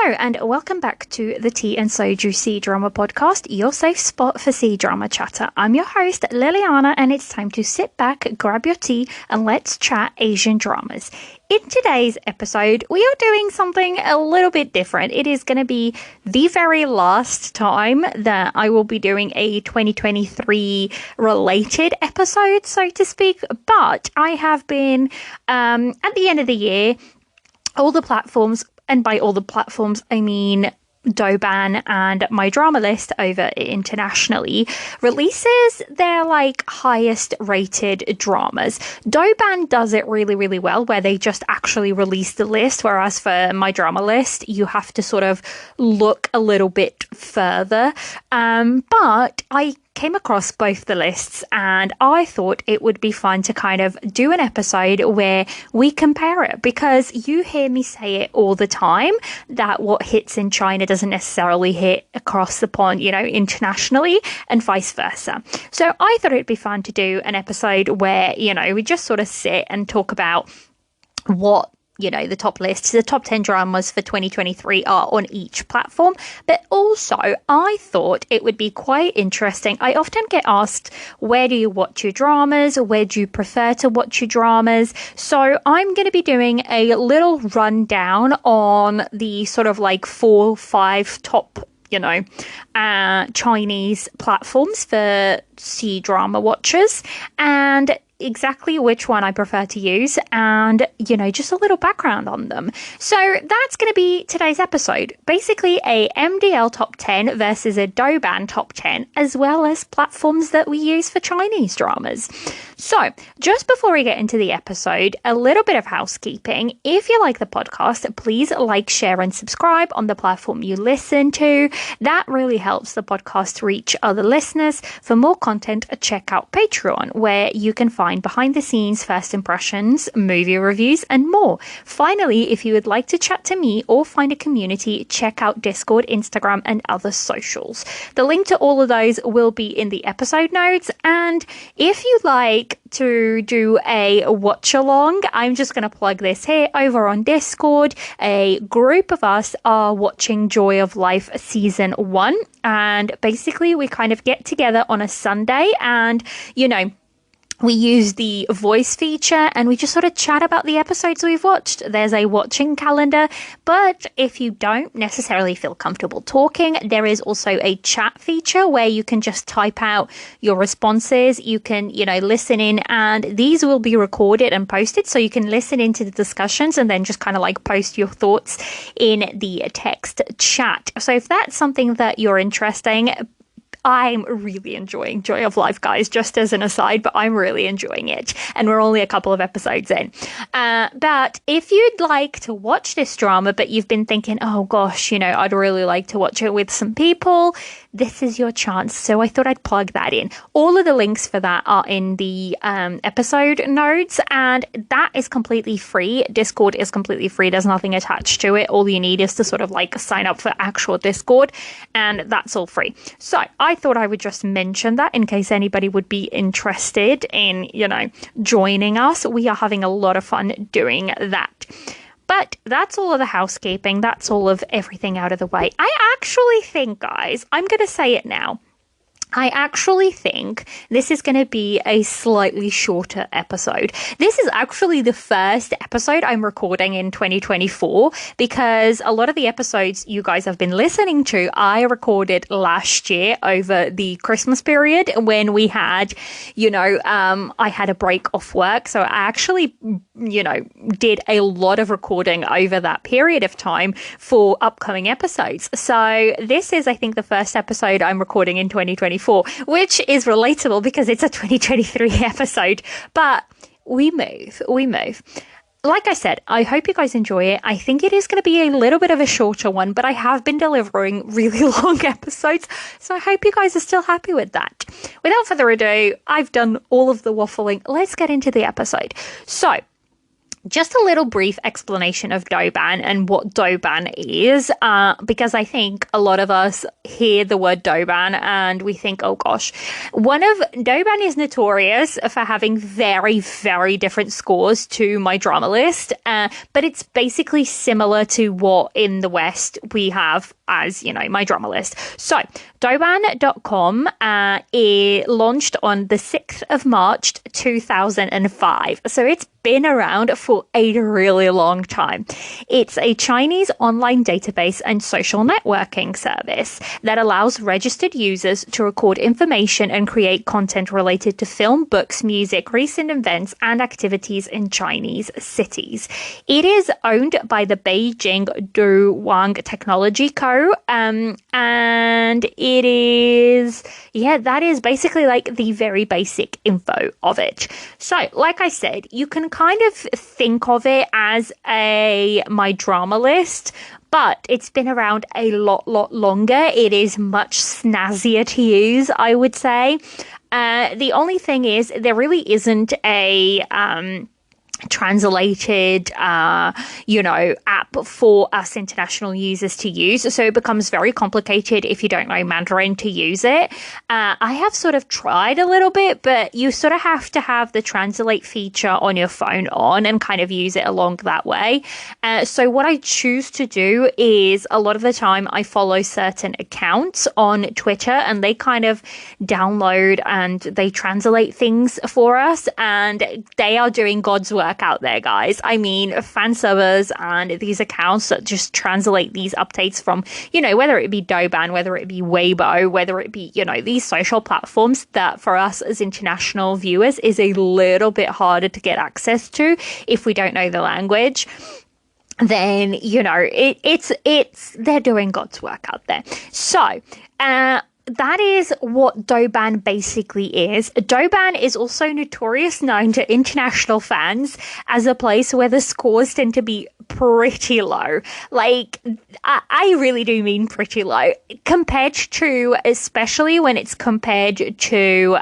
Hello and welcome back to the Tea and Soju C-Drama podcast, your safe spot for C-Drama chatter. I'm your host, Liliana, and it's time to sit back, grab your tea, and let's chat Asian dramas. In today's episode, we are doing something a little bit different. It is going to be the very last time that I will be doing a 2023 related episode, so to speak. But I have been, at the end of the year, all the platforms, and by all the platforms, I mean Douban and my drama list over internationally, releases their highest rated dramas. Douban does it really, really well, where they just actually release the list, whereas for my drama list, you have to sort of look a little bit further. But I came across both the lists and I thought it would be fun to kind of do an episode where we compare it, because you hear me say it all the time that what hits in China doesn't necessarily hit across the pond, internationally, and vice versa. So I thought it'd be fun to do an episode where, we just sort of sit and talk about what the top lists, the top 10 dramas for 2023 are on each platform. But also, I thought it would be quite interesting. I often get asked, where do you watch your dramas? Where do you prefer to watch your dramas? So I'm going to be doing a little rundown on the sort of 4-5 top Chinese platforms for C-drama watchers, and exactly which one I prefer to use, and just a little background on them. So that's going to be today's episode, basically a MDL top 10 versus a Douban top 10, as well as platforms that we use for Chinese dramas. So just before we get into the episode, a little bit of housekeeping. If you like the podcast, please like, share, and subscribe on the platform you listen to. That really helps the podcast reach other listeners. For more content, check out Patreon, where you can find behind the scenes, first impressions, movie reviews, and more. Finally, if you would like to chat to me or find a community, check out Discord, Instagram, and other socials. The link to all of those will be in the episode notes. And if you'd like to do a watch along, I'm just going to plug this here. Over on Discord, a group of us are watching Joy of Life season 1, and basically we kind of get together on a Sunday and we use the voice feature and we just sort of chat about the episodes we've watched. There's a watching calendar, but if you don't necessarily feel comfortable talking, there is also a chat feature where you can just type out your responses. You can, listen in, and these will be recorded and posted, so you can listen into the discussions and then just kind of post your thoughts in the text chat. So if that's something that you're interested in, I'm really enjoying Joy of Life, guys, just as an aside, but I'm really enjoying it. And we're only a couple of episodes in. But if you'd like to watch this drama, but you've been thinking, oh gosh, I'd really like to watch it with some people, this is your chance. So I thought I'd plug that in. All of the links for that are in the episode notes, and that is completely free. Discord is completely free. There's nothing attached to it. All you need is to sort of sign up for actual Discord, and that's all free. So I thought I would just mention that in case anybody would be interested in, joining us. We are having a lot of fun doing that. But that's all of the housekeeping. That's all of everything out of the way. I actually think, guys, I'm going to say it now. I actually think this is going to be a slightly shorter episode. This is actually the first episode I'm recording in 2024, because a lot of the episodes you guys have been listening to, I recorded last year over the Christmas period when we had, I had a break off work. So I actually, did a lot of recording over that period of time for upcoming episodes. So this is, I think, the first episode I'm recording in 2024. Which is relatable because it's a 2023 episode, but we move. Like I said, I hope you guys enjoy it. I think it is going to be a little bit of a shorter one, but I have been delivering really long episodes, so I hope you guys are still happy with that. Without further ado, I've done all of the waffling. Let's get into the episode. So, just a little brief explanation of Douban and what Douban is, because I think a lot of us hear the word Douban and we think, oh gosh, Douban is notorious for having very, very different scores to my drama list, but it's basically similar to what in the West we have as, my drama list. So Douban.com it launched on the 6th of March 2005. So it's been around for a really long time. It's a Chinese online database and social networking service that allows registered users to record information and create content related to film, books, music, recent events, and activities in Chinese cities. It is owned by the Beijing Douban Technology Co. And it is, that is basically like the very basic info of it. So, like I said, you can kind of think of it as my drama list, but it's been around a lot longer. It is much snazzier to use, I would say. The only thing is there really isn't a translated app for us international users to use, so it becomes very complicated if you don't know Mandarin to use it. I have sort of tried a little bit, but you sort of have to have the translate feature on your phone on and kind of use it along that way. So what I choose to do is a lot of the time I follow certain accounts on Twitter and they kind of download and they translate things for us, and they are doing God's work out there, guys. I mean, fansubbers and these accounts that just translate these updates from, whether it be Douban, whether it be Weibo, whether it be, these social platforms that for us as international viewers is a little bit harder to get access to if we don't know the language. Then, it's they're doing God's work out there. So, that is what Douban basically is. Douban is also notorious known to international fans as a place where the scores tend to be pretty low. Like, I really do mean pretty low. Compared to, especially when it's compared to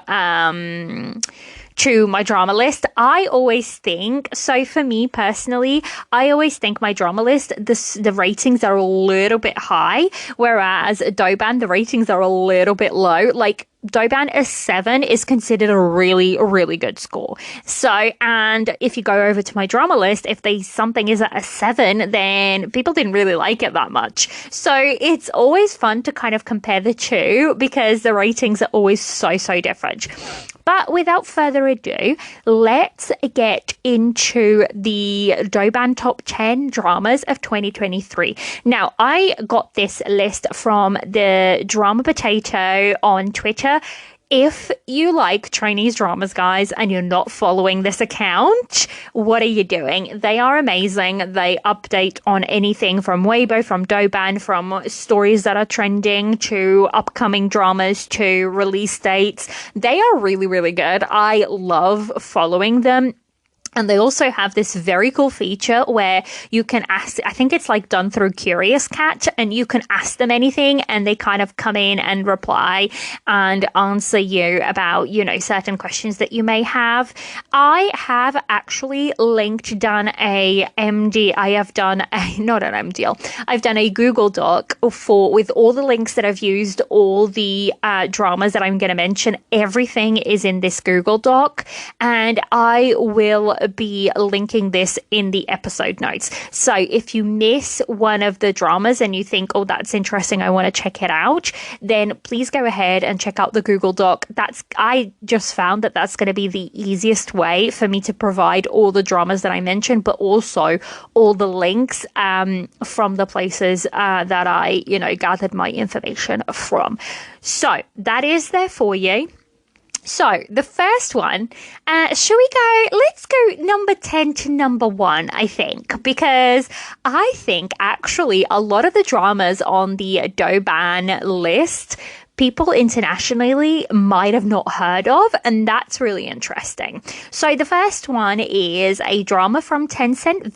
my drama list, I always think, so for me personally, I always think my drama list, the ratings are a little bit high, whereas Douban, the ratings are a little bit low. Like, Douban a 7 is considered a really, really good score. So, and if you go over to my drama list, if something is at a 7, then people didn't really like it that much. So it's always fun to kind of compare the two because the ratings are always so different. But without further ado, let's get into the Douban Top 10 Dramas of 2023. Now, I got this list from the Drama Potato on Twitter. If you like Chinese dramas, guys, and you're not following this account, what are you doing? They are amazing. They update on anything from Weibo, from Douban, from stories that are trending to upcoming dramas to release dates. They are really, really good. I love following them. And they also have this very cool feature where you can ask, I think it's like done through Curious Cat, and you can ask them anything and they kind of come in and reply and answer you about, certain questions that you may have. I have actually done a Google Doc with all the links that I've used, all the dramas that I'm going to mention. Everything is in this Google Doc, and I will be linking this in the episode notes. So if you miss one of the dramas and you think, oh, that's interesting, I want to check it out, then please go ahead and check out the Google Doc. I just found that that's going to be the easiest way for me to provide all the dramas that I mentioned, but also all the links from the places that I, gathered my information from. So that is there for you. So, the first one, let's go number 10 to number 1, I think, because I think actually a lot of the dramas on the Douban list, people internationally might have not heard of, and that's really interesting. So the first one is a drama from Tencent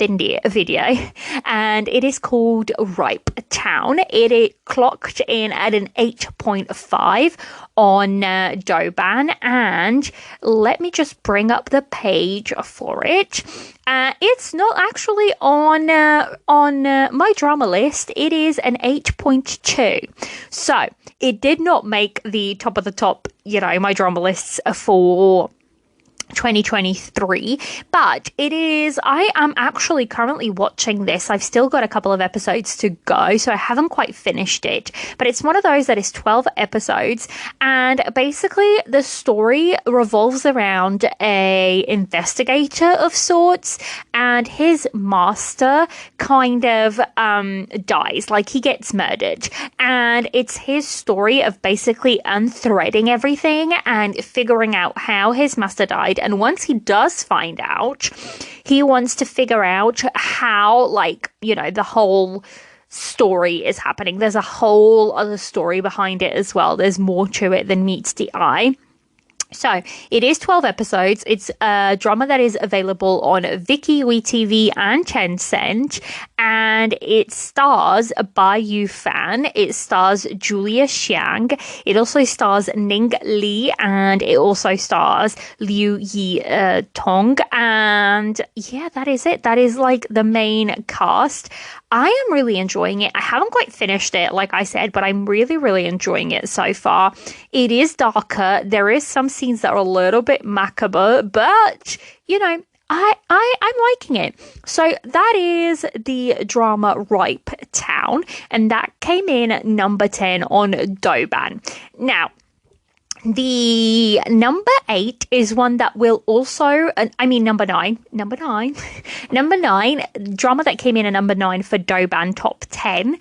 Video, and it is called Ripe Town. It clocked in at an 8.5 on Douban, and let me just bring up the page for it. It's not actually on my drama list. It is an 8.2. So it did not make the top of the top, my drama lists for 2023, but I am actually currently watching this. I've still got a couple of episodes to go, so I haven't quite finished it, but it's one of those that is 12 episodes, and basically the story revolves around a investigator of sorts, and his master kind of dies, like he gets murdered, and it's his story of basically unthreading everything and figuring out how his master died. And once he does find out, he wants to figure out how, the whole story is happening. There's a whole other story behind it as well. There's more to it than meets the eye. So it is 12 episodes. It's a drama that is available on Viki, WeTV, and Tencent, and it stars Bai Yu Fan. It stars Julia Xiang. It also stars Ning Li, and it also stars Liu Yi Tong. And yeah, that is it. That is the main cast. I am really enjoying it. I haven't quite finished it, like I said, but I'm really, really enjoying it so far. It is darker. There is some scenes that are a little bit macabre, but, I'm liking it. So that is the drama Ripe Town, and that came in number 10 on Douban. Now, the number 8 is one that will also, number 9, number 9, drama that came in at number 9 for Douban top 10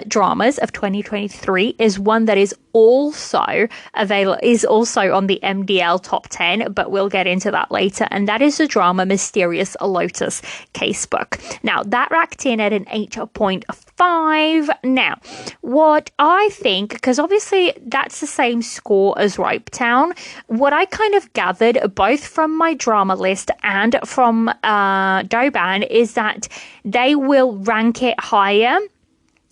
dramas of 2023 is one that is also on the MDL top 10, but we'll get into that later, and that is the drama Mysterious Lotus Casebook. Now, that racked in at an 8.5. Now, what I think, because obviously that's the same score as Ripe Town, what I kind of gathered both from my drama list and from Douban is that they will rank it higher.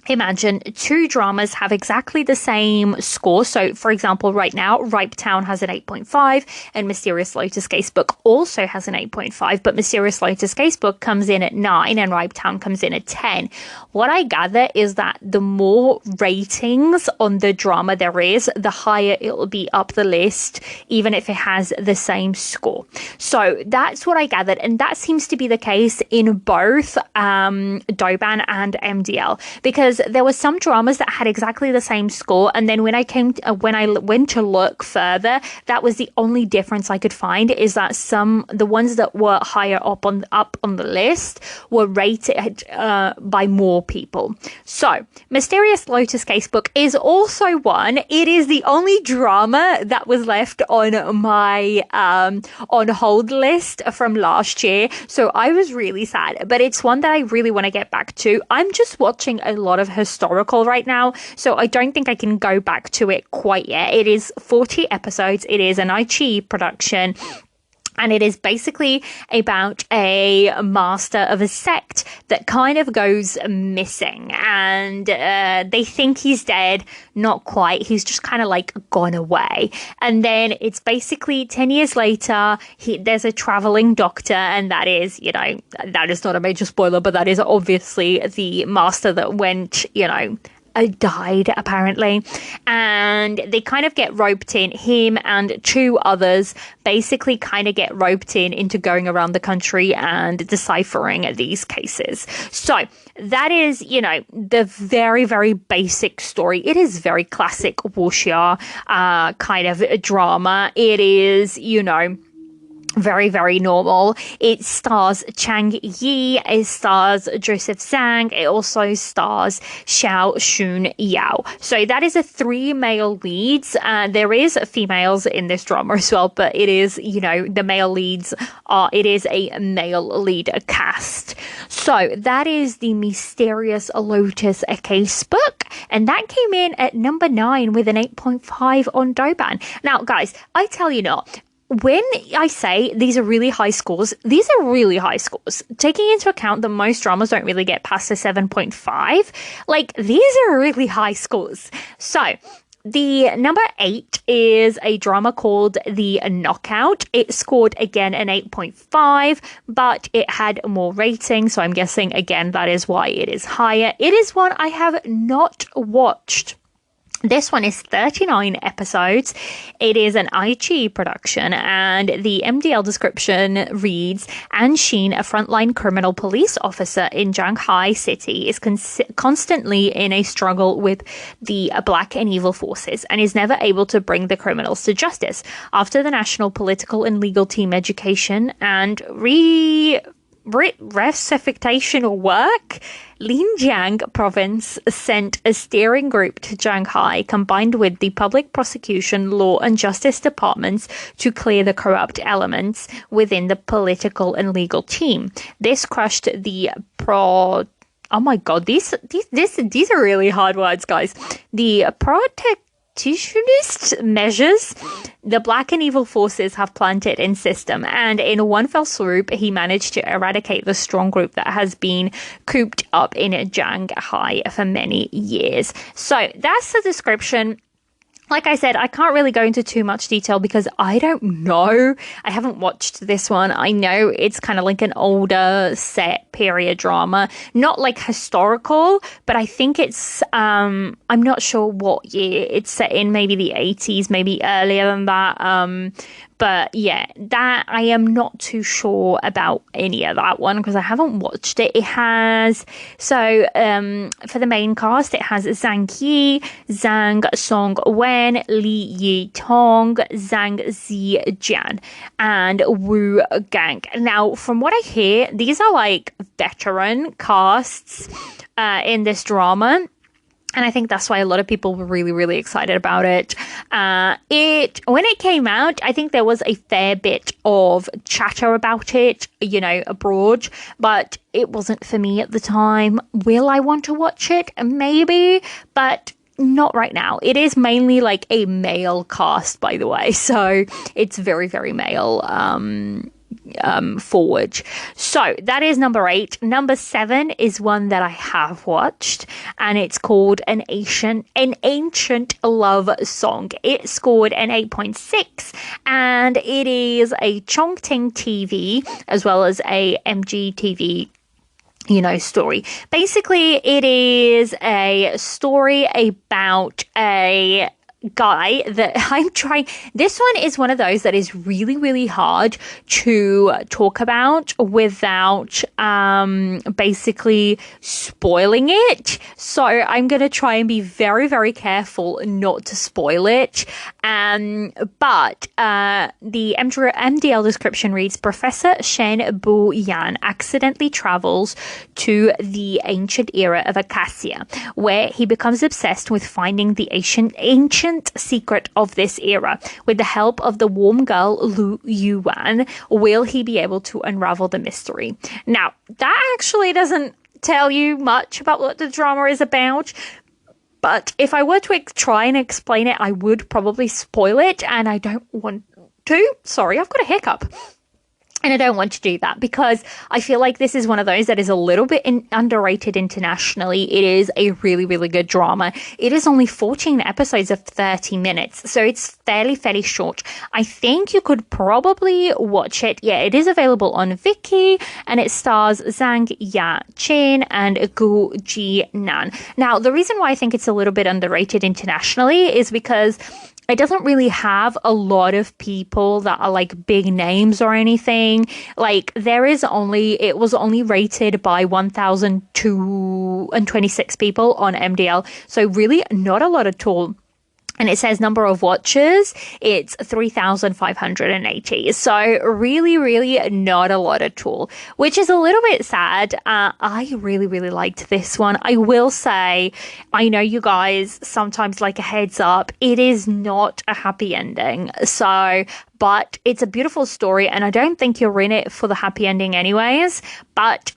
Imagine two dramas have exactly the same score. So, for example, right now, Ripe Town has an 8.5 and Mysterious Lotus Casebook also has an 8.5, but Mysterious Lotus Casebook comes in at 9 and Ripe Town comes in at 10. What I gather is that the more ratings on the drama there is, the higher it will be up the list, even if it has the same score. So that's what I gathered, and that seems to be the case in both Douban and MDL, because there were some dramas that had exactly the same score, and then when I went to look further, that was the only difference I could find, is that the ones that were higher up on the list were rated by more people. So Mysterious Lotus Casebook is also one. It is the only drama that was left on my on hold list from last year, so I was really sad, but it's one that I really want to get back to. I'm just watching a lot of historical right now, so I don't think I can go back to it quite yet. It is 40 episodes. It is an iQIYI production, and it is basically about a master of a sect that kind of goes missing, and they think he's dead. Not quite. He's just kind of gone away. And then it's basically 10 years later, there's a traveling doctor, and that is not a major spoiler, but that is obviously the master that went, died apparently, and they kind of get roped in. Him and two others basically kind of get roped into going around the country and deciphering these cases. So that is, the very, very basic story. It is very classic wuxia kind of drama. It is, very, very normal. It stars Chang Yi, it stars Joseph Zhang, it also stars Xiao Shun Yao. So that is 3 male leads. There is females in this drama as well, but it is, the male leads it is a male lead cast. So that is the Mysterious Lotus Casebook, and that came in at number 9 with an 8.5 on Douban. Now, guys, I tell you not, when I say these are really high scores, these are really high scores. Taking into account that most dramas don't really get past a 7.5, these are really high scores. So The number 8 is a drama called The Knockout. It scored again an 8.5, but it had more rating. So I'm guessing again that is why it is higher. It is one I have not watched. This one is 39 episodes. It is an IG production, and the MDL description reads, An Shin, a frontline criminal police officer in Shanghai City, is constantly in a struggle with the black and evil forces and is never able to bring the criminals to justice. After the national political and legal team education and resuscitation work, Linjiang province sent a steering group to Shanghai combined with the public prosecution, law and justice departments to clear the corrupt elements within the political and legal team. This crushed the oh my god, these are really hard words, guys. The protectionist measures the black and evil forces have planted in system, and in one fell swoop he managed to eradicate the strong group that has been cooped up in Shanghai for many years. So that's the description. Like I said, I can't really go into too much detail because I don't know. I haven't watched this one. I know it's kind of like an older set period drama, not like historical, but I think it's, I'm not sure what year it's set in, maybe the 80s, maybe earlier than that. But yeah, that I am not too sure about any of that one because I haven't watched it. It has, so for the main cast, it has Zhang Yi, Zhang Songwen, Li Yi Tong, Zhang Zijian, and Wu Gang. Now, from what I hear, these are like veteran casts in this drama. And I think that's why a lot of people were really, really excited about it. When it came out, I think there was a fair bit of chatter about it, you know, abroad, but it wasn't for me at the time. Will I want to watch it? Maybe, but not right now. It is mainly like a male cast, by the way, so it's very, very male forward. So that is number 8. Number 7 is one that I have watched, and it's called An Ancient Love Song. It scored an 8.6, and it is a Chongqing TV as well as a MGTV story. Basically, it is a story about a guy that I'm trying. This one is one of those that is really, really hard to talk about without basically spoiling it. So I'm going to try and be very, very careful not to spoil it. But the MDL description reads, Professor Shen Bu Yan accidentally travels to the ancient era of Acacia, where he becomes obsessed with finding the ancient secret of this era. With the help of the warm girl Lu Yuan, will he be able to unravel the mystery? Now, that actually doesn't tell you much about what the drama is about, but if I were to try and explain it, I would probably spoil it, and I don't want to. Sorry, I've got a hiccup. And I don't want to do that because I feel like this is one of those that is a little bit underrated internationally. It is a really, really good drama. It is only 14 episodes of 30 minutes, so it's fairly short. I think you could probably watch it. Yeah, it is available on Viki, and it stars Zhang Ya-chin and Gu Ji-nan. Now, the reason why I think it's a little bit underrated internationally is because it doesn't really have a lot of people that are like big names or anything. Like it was only rated by 1,026 people on MDL. So really not a lot at all. And it says number of watchers, it's 3,580. So really, really not a lot at all, which is a little bit sad. I really, really liked this one. I will say, I know you guys sometimes like a heads up. It is not a happy ending. But it's a beautiful story, and I don't think you're in it for the happy ending anyways. But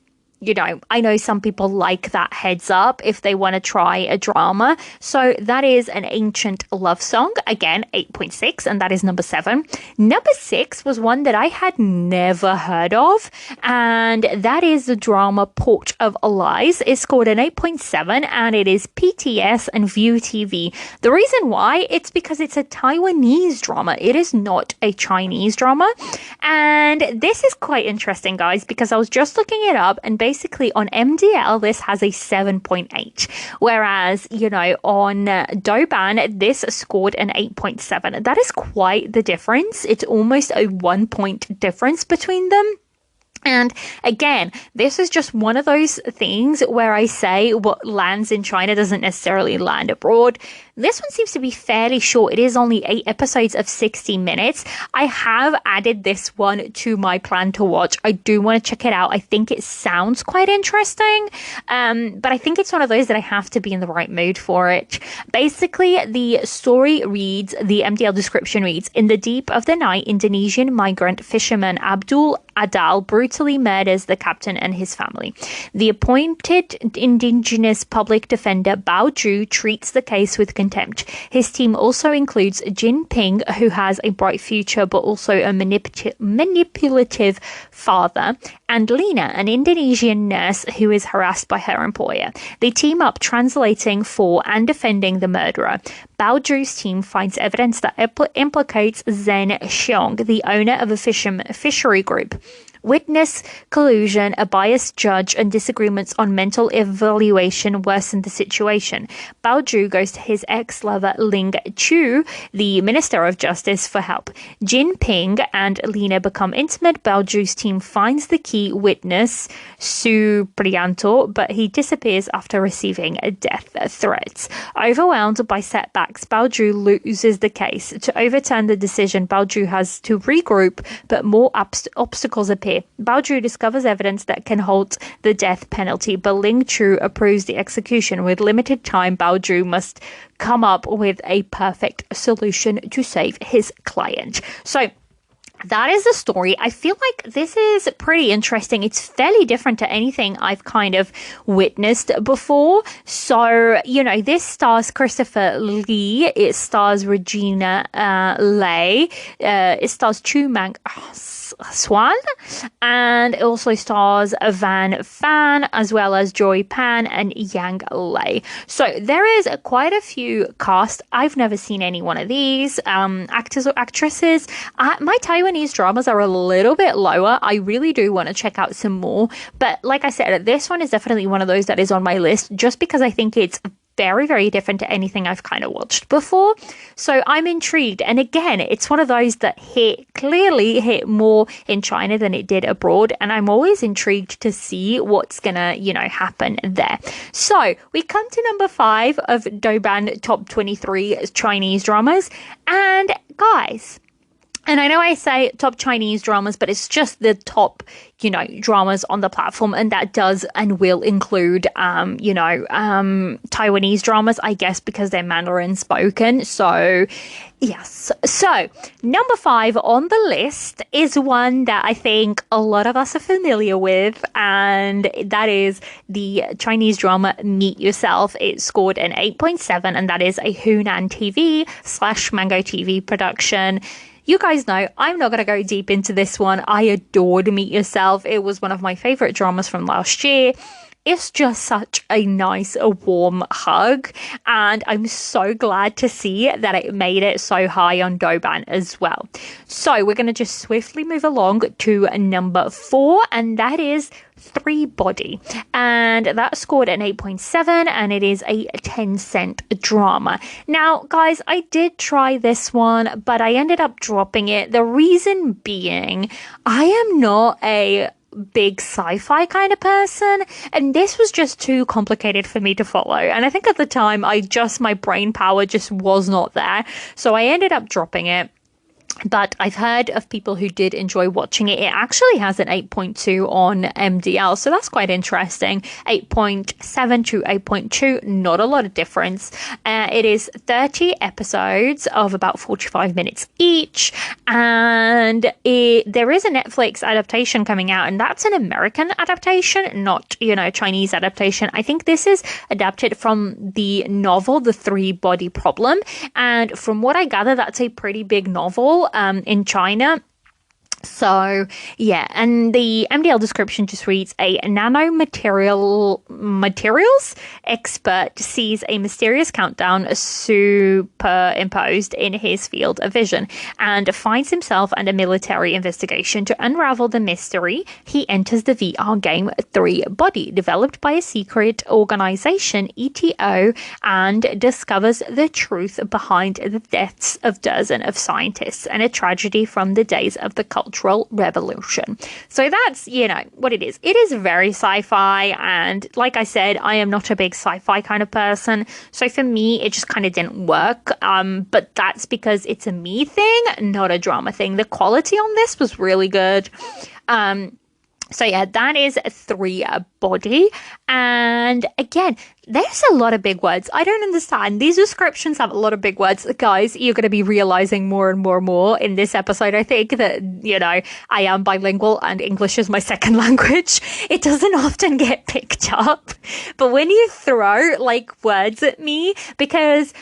I know some people like that heads up if they want to try a drama. So that is An Ancient Love Song. Again, 8.6, and that is number 7. Number 6 was one that I had never heard of, and that is the drama Port of Lies. It's scored an 8.7, and it is PTS and View TV. The reason why, it's because it's a Taiwanese drama. It is not a Chinese drama. And this is quite interesting, guys, because I was just looking it up, and basically on MDL, this has a 7.8. Whereas, on Douban, this scored an 8.7. That is quite the difference. It's almost a 1-point difference between them. And again, this is just one of those things where I say what lands in China doesn't necessarily land abroad. This one seems to be fairly short. It is only 8 episodes of 60 minutes. I have added this one to my plan to watch. I do want to check it out. I think it sounds quite interesting, but I think it's one of those that I have to be in the right mood for it. Basically, the story reads, the MDL description reads, in the deep of the night, Indonesian migrant fisherman Abdul Adal brutally murders the captain and his family. The appointed indigenous public defender Bao Zhu treats the case with contempt. His team also includes Jin Ping, who has a bright future but also a manipulative father, and Lina, an Indonesian nurse who is harassed by her employer. They team up translating for and defending the murderer. Bao Zhu's team finds evidence that implicates Zhen Xiong, the owner of a fishery group. Witness collusion, a biased judge, and disagreements on mental evaluation worsen the situation. Bao Zhu goes to his ex-lover Ling Chu, the Minister of Justice, for help. Jin Ping and Lina become intimate. Bao Zhu's team finds the key witness, Su Priyanto, but he disappears after receiving death threats. Overwhelmed by setbacks, Bao Zhu loses the case. To overturn the decision, Bao Zhu has to regroup, but more obstacles appear. Bao Zhu discovers evidence that can halt the death penalty, but Ling Chu approves the execution. With limited time, Bao Zhu must come up with a perfect solution to save his client. So that is the story. I feel like this is pretty interesting. It's fairly different to anything I've kind of witnessed before. So, this stars Christopher Lee. It stars Regina Lei. It stars Chu Mang Swan, and it also stars Van Fan as well as Joy Pan and Yang Lei. So there is quite a few cast. I've never seen any one of these actors or actresses. My Taiwanese dramas are a little bit lower. I really do want to check out some more, but like I said, this one is definitely one of those that is on my list just because I think it's very, very different to anything I've kind of watched before. So I'm intrigued. And again, it's one of those that clearly hit more in China than it did abroad. And I'm always intrigued to see what's gonna, happen there. So we come to number 5 of Douban Top 23 Chinese dramas. And guys, and I know I say top Chinese dramas, but it's just the top, dramas on the platform. And that does and will include, Taiwanese dramas, I guess, because they're Mandarin spoken. So, yes. So, number 5 on the list is one that I think a lot of us are familiar with. And that is the Chinese drama Meet Yourself. It scored an 8.7, and that is a Hunan TV / Mango TV production. You guys know I'm not going to go deep into this one. I adored Meet Yourself. It was one of my favorite dramas from last year. It's just such a nice, warm hug. And I'm so glad to see that it made it so high on Douban as well. So we're going to just swiftly move along to number 4, and that is 3 Body, and that scored an 8.7, and it is a Tencent drama. Now, guys, I did try this one, but I ended up dropping it. The reason being, I am not a big sci-fi kind of person, and this was just too complicated for me to follow. And I think at the time, my brain power just was not there. So I ended up dropping it. But I've heard of people who did enjoy watching it. It actually has an 8.2 on MDL, so that's quite interesting. 8.7 to 8.2, not a lot of difference. It is 30 episodes of about 45 minutes each, and there is a Netflix adaptation coming out, and that's an American adaptation, not, Chinese adaptation. I think this is adapted from the novel, The Three-Body Problem, and from what I gather, that's a pretty big novel in China. So, yeah, and the MDL description just reads, a materials expert sees a mysterious countdown superimposed in his field of vision and finds himself under military investigation. To unravel the mystery, he enters the VR game Three Body, developed by a secret organization, ETO, and discovers the truth behind the deaths of dozens of scientists and a tragedy from the days of the Cultural Revolution. So that's, what it is. It is very sci-fi, and like I said, I am not a big sci-fi kind of person. So for me, it just kind of didn't work. But that's because it's a me thing, not a drama thing. The quality on this was really good. So yeah, that is Three Body. And again, there's a lot of big words. I don't understand. These descriptions have a lot of big words. Guys, you're going to be realizing more and more in this episode. I think that, I am bilingual and English is my second language. It doesn't often get picked up. But when you throw words at me,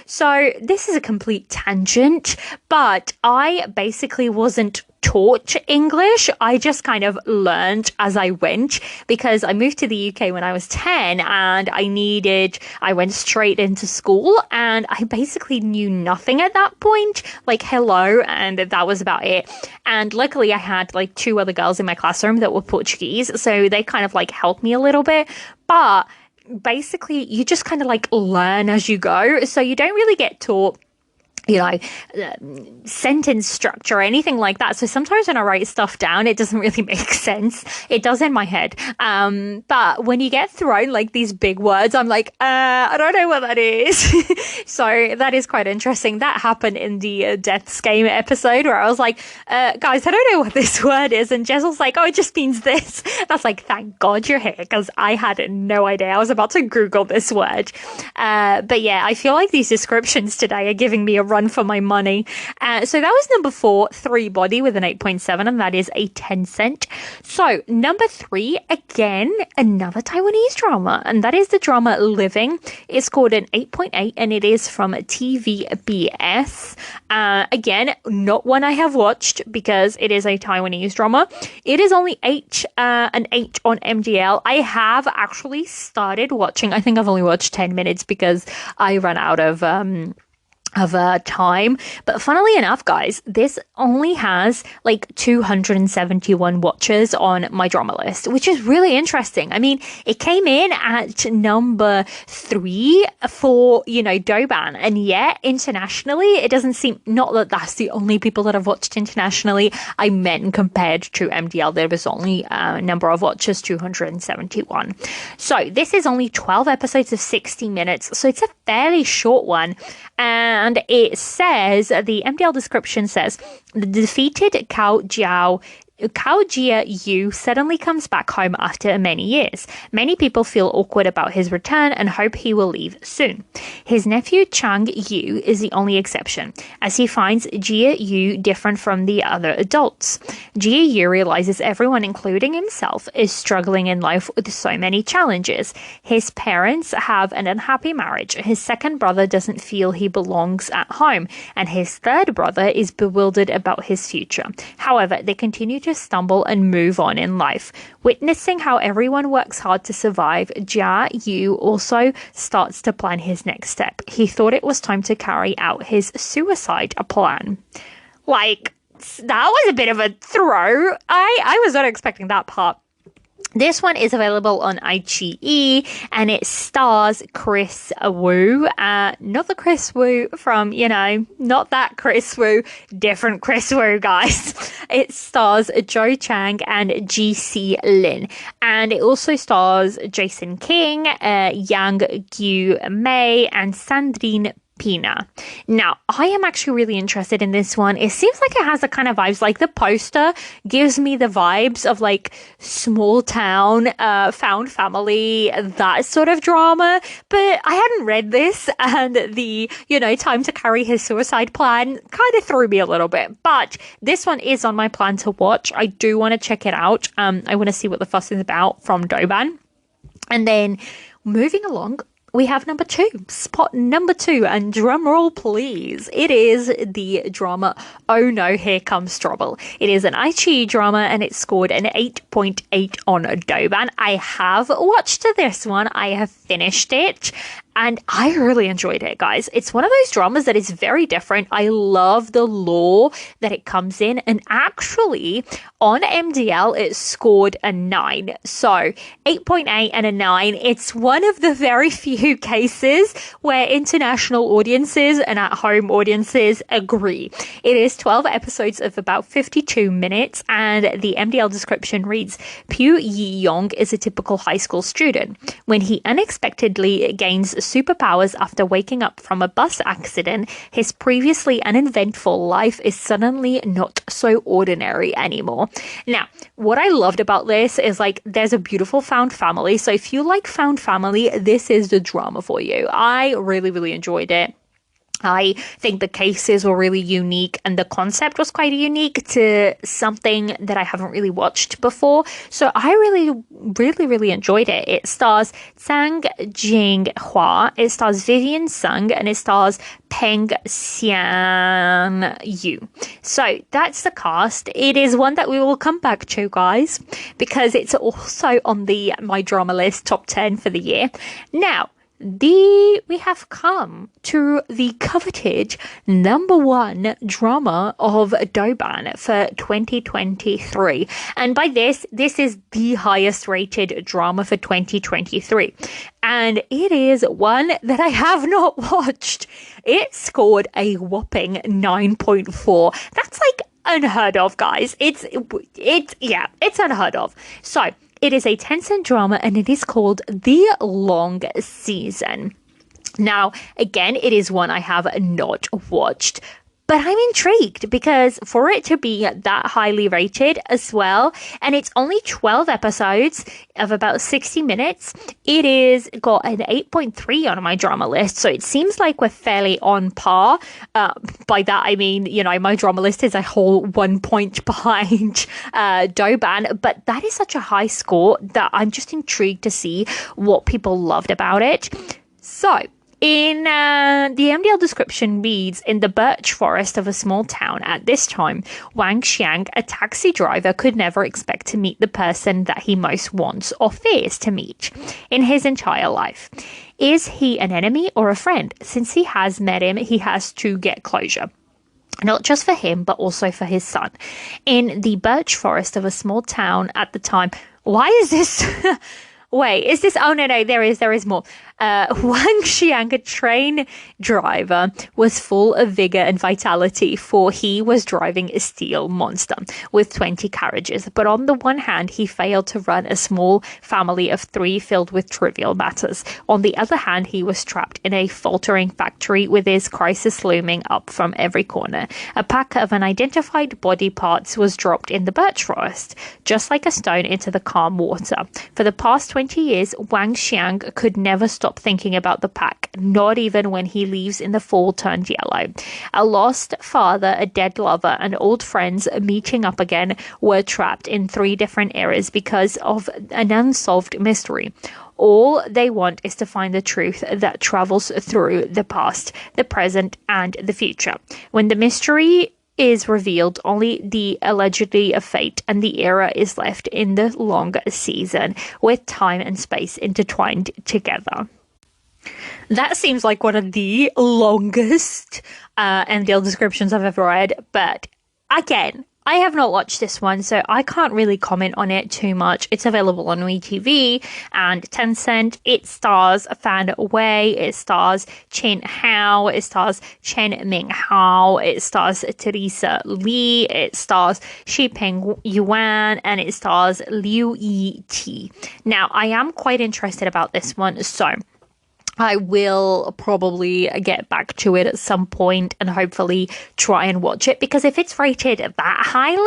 so this is a complete tangent, but I basically wasn't taught English. I just kind of learned as I went, because I moved to the UK when I was 10 and I went straight into school and I basically knew nothing at that point, hello, and that was about it. And luckily I had two other girls in my classroom that were Portuguese, so they kind of helped me a little bit. But basically you just kind of learn as you go, so you don't really get taught sentence structure or anything like that. So sometimes when I write stuff down, it doesn't really make sense. It does in my head. But when you get thrown these big words, I'm I don't know what that is. So that is quite interesting. That happened in the Death's Game episode where I was guys, I don't know what this word is. And Jess was oh, it just means this. That's thank God you're here, because I had no idea. I was about to Google this word. But yeah, I feel these descriptions today are giving me a run for my money. So that was number 4, Three Body, with an 8.7, and that is a Tencent. So number 3, again, another Taiwanese drama, and that is the drama Living. It's called an 8.8, and it is from TVBS. Again, not one I have watched because it is a Taiwanese drama. It is only an 8 on MDL. I have actually started watching. I think I've only watched 10 minutes because I ran out of time. But funnily enough, guys, this only has 271 watches on my drama list, which is really interesting. I mean, it came in at number 3 for, Douban, and yet internationally, it doesn't seem, not that that's the only people that have watched internationally. I meant compared to MDL, there was only a number of watches, 271. So this is only 12 episodes of 60 minutes. So it's a fairly short one. And it says, the MDL description says, the defeated Jia Yu suddenly comes back home after many years. Many people feel awkward about his return and hope he will leave soon. His nephew Chang Yu is the only exception, as he finds Jia Yu different from the other adults. Jia Yu realizes everyone, including himself, is struggling in life with so many challenges. His parents have an unhappy marriage. His second brother doesn't feel he belongs at home, and his third brother is bewildered about his future. However, they continue to stumble and move on in life. Witnessing how everyone works hard to survive, Jia Yu also starts to plan his next step. He thought it was time to carry out his suicide plan. That was a bit of a throw. I was not expecting that part. This one is available on iQIYI, and it stars Chris Wu. Not the Chris Wu from, not that Chris Wu, different Chris Wu, guys. It stars Joe Chang and GC Lin. And it also stars Jason King, Yang Gyu Mei, and Sandrine Pina. Now, I am actually really interested in this one. It seems like it has the kind of vibes, like the poster gives me the vibes of like small town, found family, that sort of drama. But I hadn't read this, and the, time to carry his suicide plan kind of threw me a little bit. But this one is on my plan to watch. I do want to check it out. I want to see what the fuss is about from Douban. And then moving along, we have spot number two, and drum roll please. It is the drama Oh No, Here Comes Trouble. It is an iQIYI drama, and it scored an 8.8 on Douban. I have watched this one. I have finished it, and I really enjoyed it, guys. It's one of those dramas that is very different. I love the lore that it comes in, and actually on MDL it scored a 9. So 8.8 and a 9. It's one of the very few cases where international audiences and at-home audiences agree. It is 12 episodes of about 52 minutes, and the MDL description reads, Pyu Yi-yong is a typical high school student. When he unexpectedly gains superpowers after waking up from a bus accident, his previously uneventful life is suddenly not so ordinary anymore. Now, what I loved about this is like there's a beautiful found family. So if you like found family, this is the drama for you. I really, really enjoyed it. I think the cases were really unique, and the concept was quite unique to something that I haven't really watched before. So I really, really, really enjoyed it. It stars Zhang Jinghua, it stars Vivian Sung, and it stars Peng Xian Yu. So that's the cast. It is one that we will come back to, guys, because it's also on the My Drama List top 10 for the year. Now, we have come to the coveted number one drama of Douban for 2023. And by this is the highest rated drama for 2023. And it is one that I have not watched. It scored a whopping 9.4. That's like unheard of, guys. It's unheard of. So, it is a Tencent drama, and it is called The Long Season. Now, again, it is one I have not watched, but I'm intrigued because for it to be that highly rated as well, and it's only 12 episodes of about 60 minutes, it is got an 8.3 on my drama list. So it seems like we're fairly on par. By that, I mean, my drama list is a whole 1 point behind Douban, but that is such a high score that I'm just intrigued to see what people loved about it. So, in the MDL description reads, in the birch forest of a small town at this time, Wang Xiang, a taxi driver, could never expect to meet the person that he most wants or fears to meet in his entire life. Is he an enemy or a friend? Since he has met him, he has to get closure. Not just for him, but also for his son. In the birch forest of a small town at the time, why is this... Wait, is this... Oh, no, there is more. Wang Xiang, a train driver, was full of vigor and vitality, for he was driving a steel monster with 20 carriages. But on the one hand, he failed to run a small family of 3 filled with trivial matters. On the other hand, he was trapped in a faltering factory with his crisis looming up from every corner. A pack of unidentified body parts was dropped in the birch forest, just like a stone into the calm water. For the past 20 years, Wang Xiang could never stop thinking about the pack, not even when he leaves in the fall turned yellow. A lost father, a dead lover, and old friends meeting up again were trapped in 3 different eras because of an unsolved mystery. All they want is to find the truth that travels through the past, the present, and the future. When the mystery is revealed, only the allegedly of fate and the era is left in the long season, with time and space intertwined together. That seems like one of the longest MDL descriptions I've ever read, but again, I have not watched this one, so I can't really comment on it too much. It's available on WeTV and Tencent. It stars Fan Wei, it stars Chen Hao, it stars Chen Ming Hao, it stars Teresa Li, it stars Xipeng Yuan, and it stars Liu Yi Ti. Now, I am quite interested about this one, so I will probably get back to it at some point and hopefully try and watch it, because if it's rated that highly,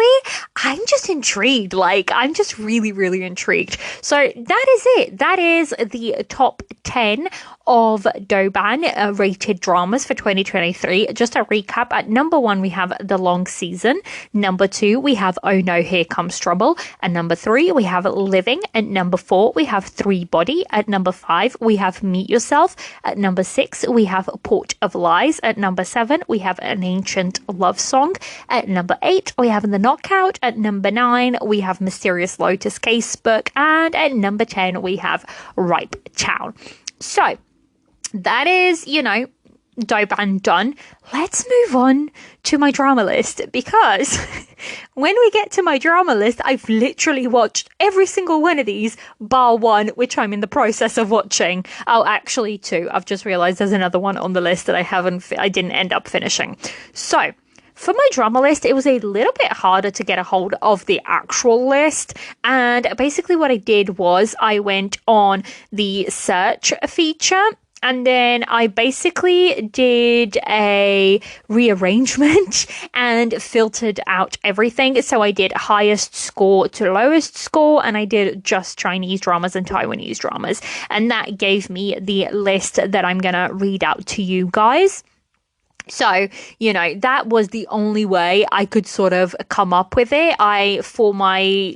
I'm just intrigued. Like, I'm just really, really intrigued. So that is it. That is the top 10 of Douban rated dramas for 2023. Just a recap. At number 1, we have The Long Season. Number 2, we have Oh No, Here Comes Trouble. At number 3, we have Living. At number 4, we have Three Body. At number 5, we have Meet Yourself. At number 6, we have Port of Lies. At number 7, we have An Ancient Love Song. At number 8, we have The Knockout. At number 9, we have Mysterious Lotus Casebook. And at number 10, we have Ripe Town. So that is, Douban done. Let's move on to my drama list, because when we get to my drama list, I've literally watched every single one of these bar one, which I'm in the process of watching. Oh, actually 2. I've just realized there's another one on the list that I didn't end up finishing. So for my drama list, it was a little bit harder to get a hold of the actual list. And basically what I did was I went on the search feature, and then I basically did a rearrangement and filtered out everything. So I did highest score to lowest score, and I did just Chinese dramas and Taiwanese dramas. And that gave me the list that I'm going to read out to you guys. So, that was the only way I could sort of come up with it. For my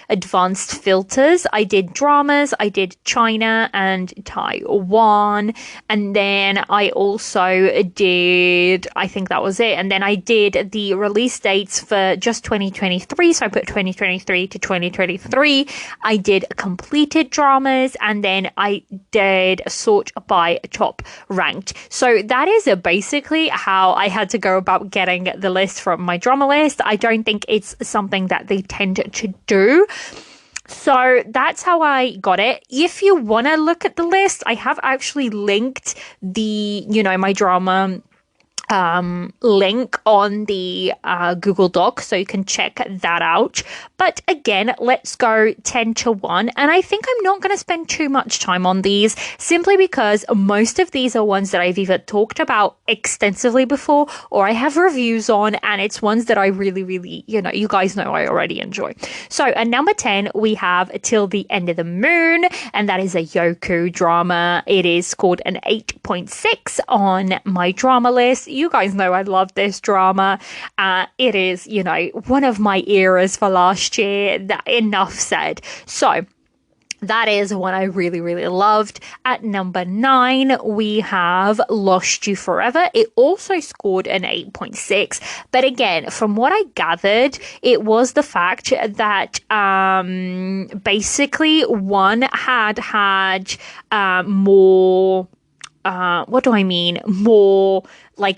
advanced filters, I did dramas, I did China and Taiwan, and then I also did, I think that was it. And then I did the release dates for just 2023. So I put 2023 to 2023. I did completed dramas, and then I did sort by top ranked. So that is basically how I had to go about getting the list from my drama list. I don't think it's something that they tend to do. So that's how I got it. If you want to look at the list, I have actually linked the, my drama link on the Google Doc, so you can check that out. But again, let's go 10 to 1. And I think I'm not going to spend too much time on these, simply because most of these are ones that I've either talked about extensively before or I have reviews on, and it's ones that I really, really, you guys know I already enjoy. So at number 10, we have Till the End of the Moon, and that is a Yoku drama. It is scored an 8.6 on my drama list. You guys know I love this drama. It is, one of my eras for last year. Enough said. So that is one I really, really loved. At number 9, we have Lost You Forever. It also scored an 8.6. But again, from what I gathered, it was the fact that basically one had more... what do I mean? More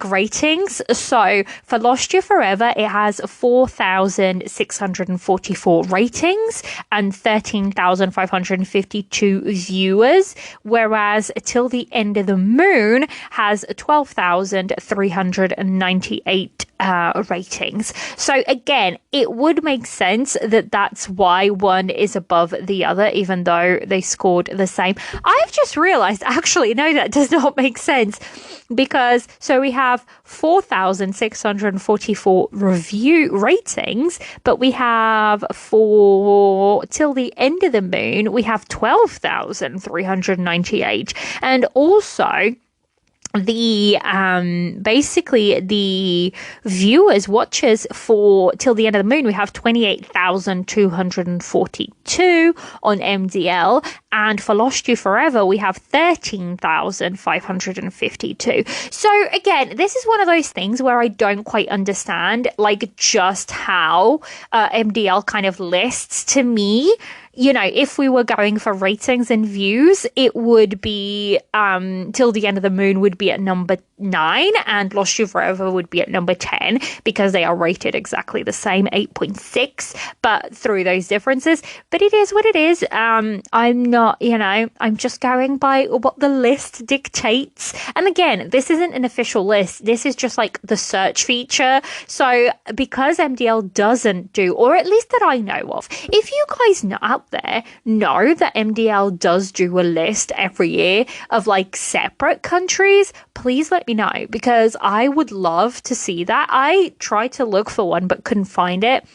ratings. So for Lost You Forever, it has 4,644 ratings and 13,552 viewers, whereas Till the End of the Moon has 12,398 ratings. So again, it would make sense that that's why one is above the other, even though they scored the same. I've just realized, actually, no, that does not make sense, because so we have 4,644 review ratings, but we have for Till the End of the Moon, we have 12,398, and also the basically the watchers for Till the End of the Moon, we have 28,242 on MDL, and for Lost You Forever we have 13,552. So again, this is one of those things where I don't quite understand just how MDL kind of lists. To me, if we were going for ratings and views, it would be Till the End of the Moon would be at number 9 and Lost You Forever would be at number 10, because they are rated exactly the same, 8.6, but through those differences. But it is what it is. I'm not, I'm just going by what the list dictates. And again, this isn't an official list. This is just the search feature. So because MDL doesn't do, or at least that I know of, if you guys know, out there know that MDL does do a list every year of like separate countries, please let me know, because I would love to see that. I tried to look for one but couldn't find it.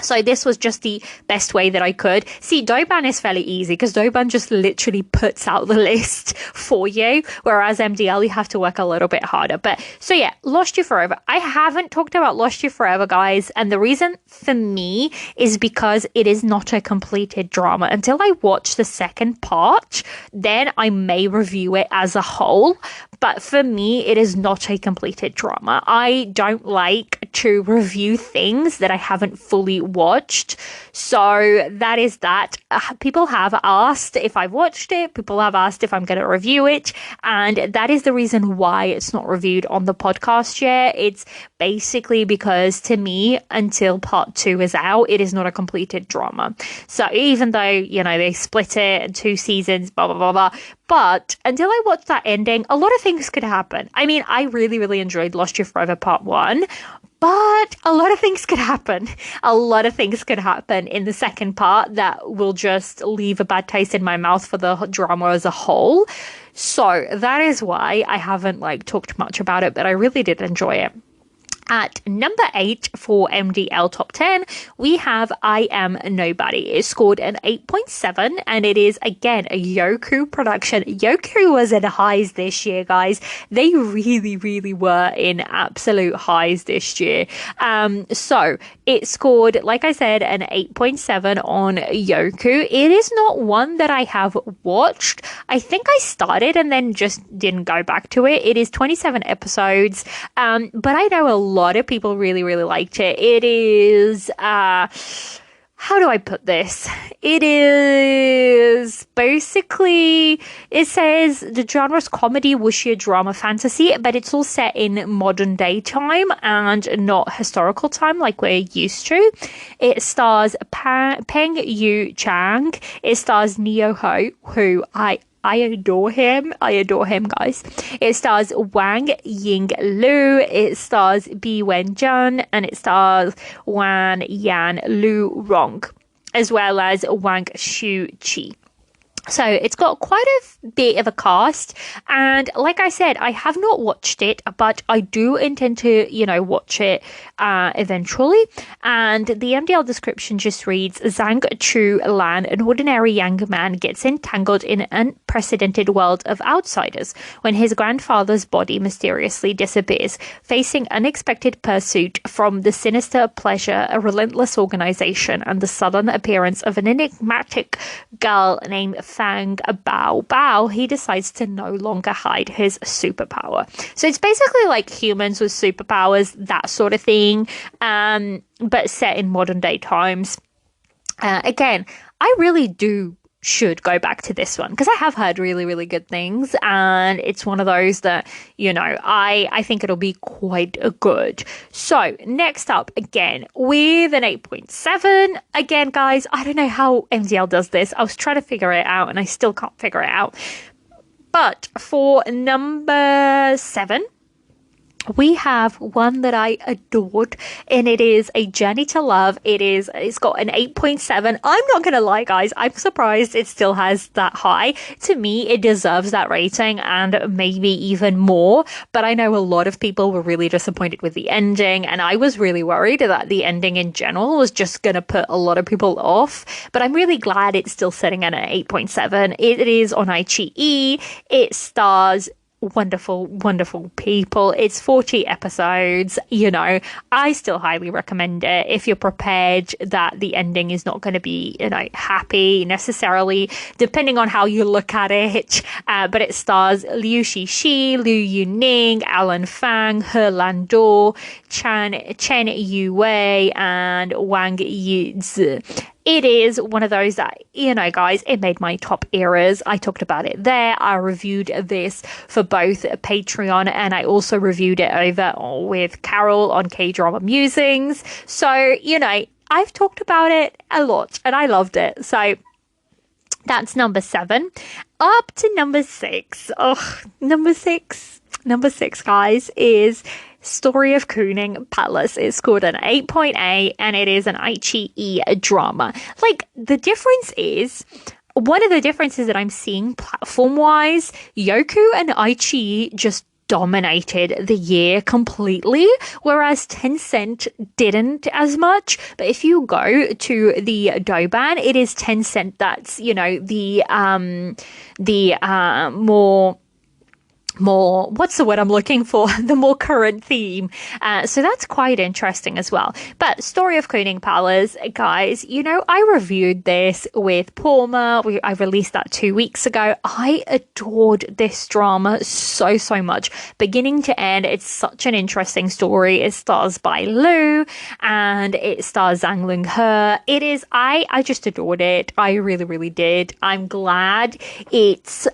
So this was just the best way that I could. See, Douban is fairly easy because Douban just literally puts out the list for you, whereas MDL, you have to work a little bit harder. But so yeah, Lost You Forever. I haven't talked about Lost You Forever, guys. And the reason for me is because it is not a completed drama. Until I watch the second part, then I may review it as a whole. But for me, it is not a completed drama. I don't like to review things that I haven't fully watched. So that is that. People have asked if I've watched it. People have asked if I'm going to review it. And that is the reason why it's not reviewed on the podcast yet. It's basically because to me, until part 2 is out, it is not a completed drama. So even though, you know, they split it in 2 seasons, blah, blah, blah, blah. But until I watch that ending, a lot of things could happen. I mean, I really, really enjoyed Lost You Forever Part 1. But a lot of things could happen. A lot of things could happen in the second part that will just leave a bad taste in my mouth for the drama as a whole. So that is why I haven't like talked much about it, but I really did enjoy it. At number 8 for MDL Top 10, we have I Am Nobody. It scored an 8.7, and it is, again, a Youku production. Youku was in highs this year, guys. They really, really were in absolute highs this year. So it scored, like I said, an 8.7 on Youku. It is not one that I have watched. I think I started and then just didn't go back to it. It is 27 episodes, but I know a lot of people really, really liked it. It is, how do I put this? It is basically, it says the genre's comedy, wuxia, drama, fantasy, but it's all set in modern day time and not historical time like we're used to. It stars Peng Yu Chang. It stars Neo Ho, who I adore him. I adore him, guys. It stars Wang Ying Lu. It stars Bi Wen Jun, and it stars Wan Yan Lu Rong, as well as Wang Shu Chi. So it's got quite a bit of a cast, and like I said, I have not watched it, but I do intend to, you know, watch it eventually. And the MDL description just reads, Zhang Chu Lan, an ordinary young man, gets entangled in an unprecedented world of outsiders when his grandfather's body mysteriously disappears, facing unexpected pursuit from the sinister pleasure, a relentless organization, and the sudden appearance of an enigmatic girl named Fang Bao Bao. He decides to no longer hide his superpower. So it's basically like humans with superpowers, that sort of thing, but set in modern day times. Again, I really should go back to this one because I have heard really, really good things, and it's one of those that, you know, I think it'll be quite good. So next up, again, with an 8.7, again, guys, I don't know how MDL does this. I was trying to figure it out and I still can't figure it out. But for number 7, we have one that I adored, and it is A Journey to Love. It's got an 8.7. I'm not gonna lie, guys, I'm surprised it still has that high. To me, it deserves that rating and maybe even more, but I know a lot of people were really disappointed with the ending, and I was really worried that the ending in general was just gonna put a lot of people off, but I'm really glad it's still sitting at an 8.7. It is on iQIYI. It stars wonderful people. It's 40 episodes. You know, I still highly recommend it if you're prepared that the ending is not going to be, you know, happy necessarily, depending on how you look at it. But it stars Liu Shishi, Liu Yuning, Alan Fang, He Landor, Chen Yue, and Wang Yizi. It is one of those that, you know, guys, it made my top eras. I talked about it there. I reviewed this for both Patreon, and I also reviewed it over with Carol on K-Drama Musings. So, you know, I've talked about it a lot and I loved it. So that's number 7. Up to number 6. Oh, number 6, guys, is Story of Kooning Palace is called an 8.8 and it is an iQIYI drama. Like, the difference is, one of the differences that I'm seeing platform-wise, Youku and iQIYI just dominated the year completely, whereas Tencent didn't as much. But if you go to the Douban, it is Tencent that's, the more what's the word I'm looking for, the more current theme. So that's quite interesting as well. But Story of Kooning Palace, guys, I reviewed this with Palmer. I released that 2 weeks ago. I adored this drama so much, beginning to end. It's such an interesting story. It stars Bai Lu and it stars Zhang Lung He. It is, I just adored it. I really did. I'm glad it's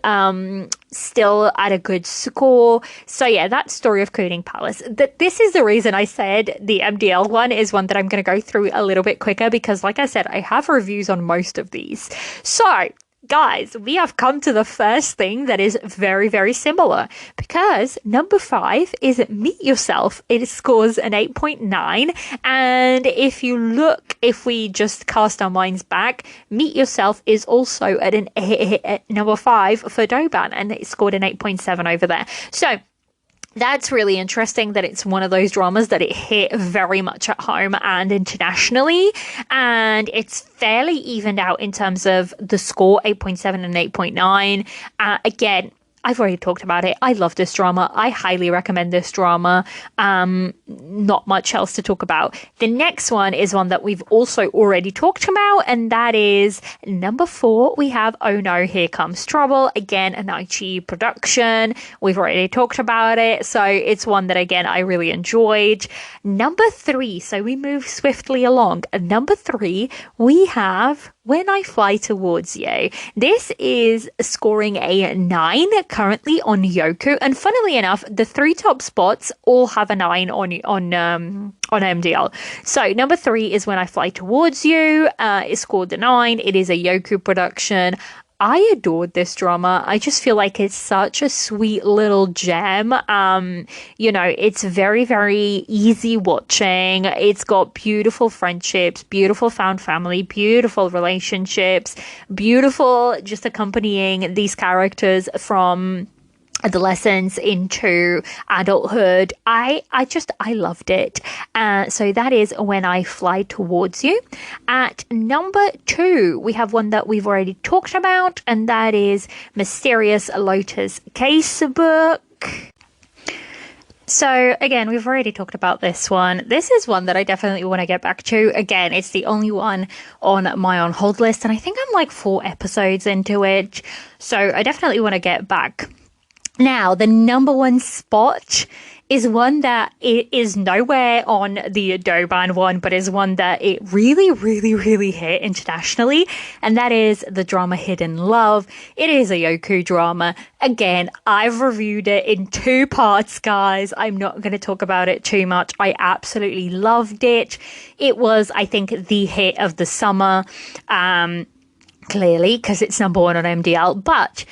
still at a good score. So yeah, that Story of Kooning Palace. This is the reason I said the MDL one is one that I'm going to go through a little bit quicker, because like I said, I have reviews on most of these. So guys, we have come to the first thing that is very similar, because number 5 is Meet Yourself. It scores an 8.9, and if we just cast our minds back, Meet Yourself is also at number 5 for Douban, and it scored an 8.7 over there. So that's really interesting that it's one of those dramas that it hit very much at home and internationally, and it's fairly evened out in terms of the score, 8.7 and 8.9. Again, I've already talked about it. I love this drama. I highly recommend this drama. Not much else to talk about. The next one is one that we've also already talked about, and that is number 4. We have Oh No, Here Comes Trouble. Again, an iQIYI production. We've already talked about it, so it's one that, again, I really enjoyed. Number 3, so we move swiftly along. Number 3, we have When I Fly Towards You. This is scoring a 9 currently on Youku, and funnily enough, the 3 top spots all have a 9 on MDL. So number 3 is When I Fly Towards You. It scored a 9. It is a Youku production. I adored this drama. I just feel like it's such a sweet little gem. It's very easy watching. It's got beautiful friendships, beautiful found family, beautiful relationships, beautiful just accompanying these characters from adolescence into adulthood. I loved it. So that is When I Fly Towards You. At number 2, we have one that we've already talked about, and that is Mysterious Lotus Casebook. So again, we've already talked about this one. This is one that I definitely want to get back to. Again, it's the only one on my on hold list, and I think I'm like 4 episodes into it. So I definitely want to get back. Now, the number 1 spot is one that it is nowhere on the Douban one, but is one that it really hit internationally, and that is the drama Hidden Love. It is a Youku drama. Again, I've reviewed it in 2 parts, guys. I'm not going to talk about it too much. I absolutely loved it. It was, I think, the hit of the summer, clearly, because it's number 1 on MDL, but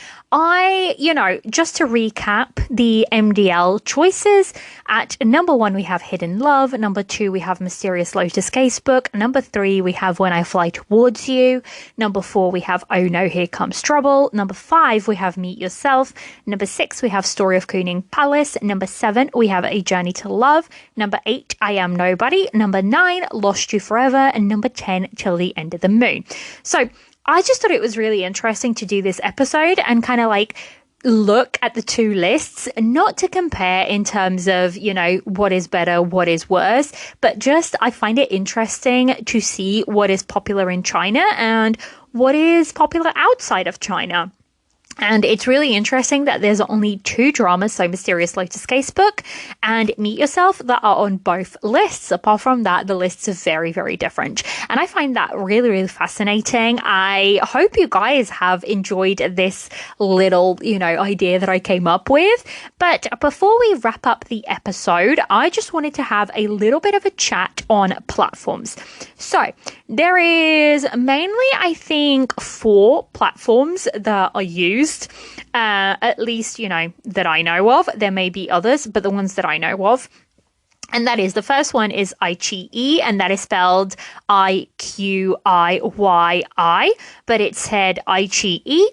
just to recap the MDL choices, at number 1 we have Hidden Love, number 2 we have Mysterious Lotus Casebook, number 3 we have When I Fly Towards You, number 4 we have Oh No, Here Comes Trouble, number 5 we have Meet Yourself, number 6 we have Story of Kooning Palace, number 7 we have A Journey to Love, number 8 I Am Nobody, number 9 Lost You Forever, and number 10 Till the End of the Moon. So I just thought it was really interesting to do this episode and kind of like look at the 2 lists, not to compare in terms of, what is better, what is worse, but just I find it interesting to see what is popular in China and what is popular outside of China. And it's really interesting that there's only 2 dramas, so Mysterious Lotus Casebook and Meet Yourself, that are on both lists. Apart from that, the lists are very different. And I find that really fascinating. I hope you guys have enjoyed this little, idea that I came up with. But before we wrap up the episode, I just wanted to have a little bit of a chat on platforms. So there is mainly, I think, 4 platforms that are used. At least, that I know of. There may be others, but the ones that I know of. And that is, the first one is iQIYI, and that is spelled IQIYI, but it's said iQIYI.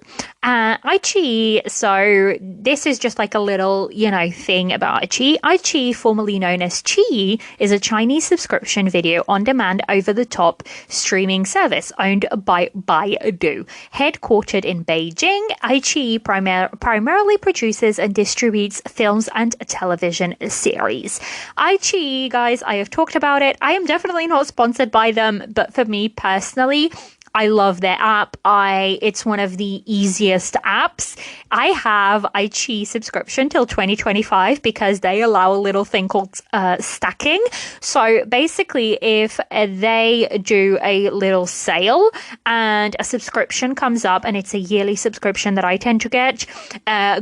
iQIYI, so this is just like a little, thing about iQIYI. iQIYI, formerly known as Qi, is a Chinese subscription video on demand over-the-top streaming service owned by Baidu. Headquartered in Beijing, iQIYI primarily produces and distributes films and television series. iQIYI, guys, I have talked about it. I am definitely not sponsored by them, but for me personally, I love their app. It's one of the easiest apps. I have iQIYI subscription till 2025 because they allow a little thing called stacking. So basically, if they do a little sale and a subscription comes up, and it's a yearly subscription that I tend to get,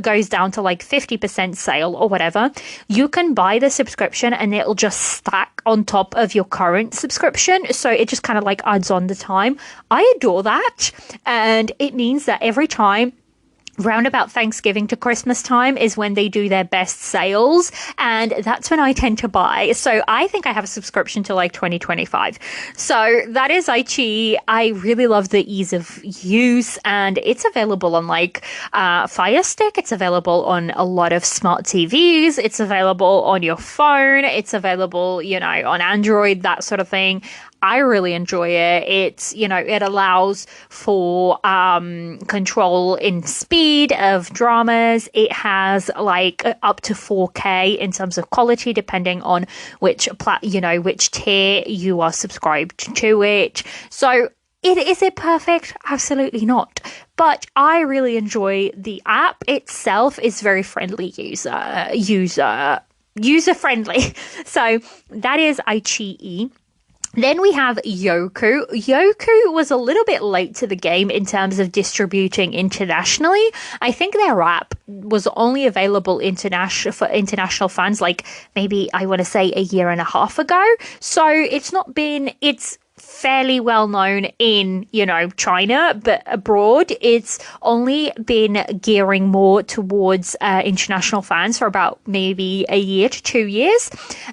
goes down to like 50% sale or whatever, you can buy the subscription and it'll just stack on top of your current subscription. So it just kind of like adds on the time. I adore that, and it means that every time round about Thanksgiving to Christmas time is when they do their best sales, and that's when I tend to buy. So I think I have a subscription to like 2025. So that is iQIYI. I really love the ease of use, and it's available on like Fire Stick. It's available on a lot of smart TVs. It's available on your phone. It's available, on Android, that sort of thing. I really enjoy it. It's, it allows for control in speed of dramas. It has like up to 4K in terms of quality, depending on which tier you are subscribed to it. So is it perfect? Absolutely not. But I really enjoy the app itself. Is very friendly user friendly. So that is iQIYI. Then we have Youku. Youku was a little bit late to the game in terms of distributing internationally. I think their app was only available for international fans, like maybe I want to say a year and a half ago. So it's fairly well known in, China, but abroad it's only been gearing more towards international fans for about maybe a year to 2 years.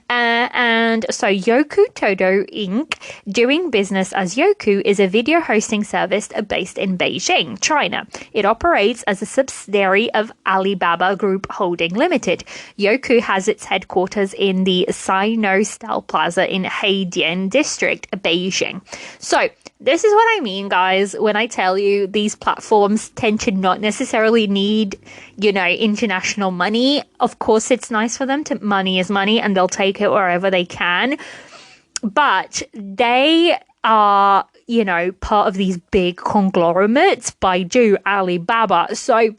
And so Youku Todo Inc., doing business as Youku, is a video hosting service based in Beijing, China. It operates as a subsidiary of Alibaba Group Holding Limited. Youku has its headquarters in the Sino-Style Plaza in Heidian District, Beijing. So this is what I mean, guys, when I tell you these platforms tend to not necessarily need, international money. Of course, it's nice for them money is money, and they'll take it wherever they can. But they are, part of these big conglomerates, Baidu, Alibaba. So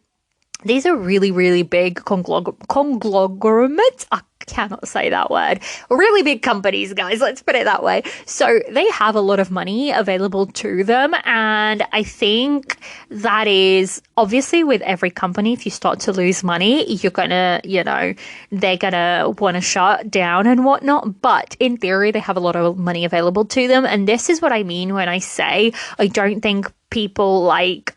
these are really, really big conglomerates. I cannot say that word. Really big companies, guys. Let's put it that way. So they have a lot of money available to them. And I think that is obviously with every company, if you start to lose money, you're going to, they're going to want to shut down and whatnot. But in theory, they have a lot of money available to them. And this is what I mean when I say I don't think people like,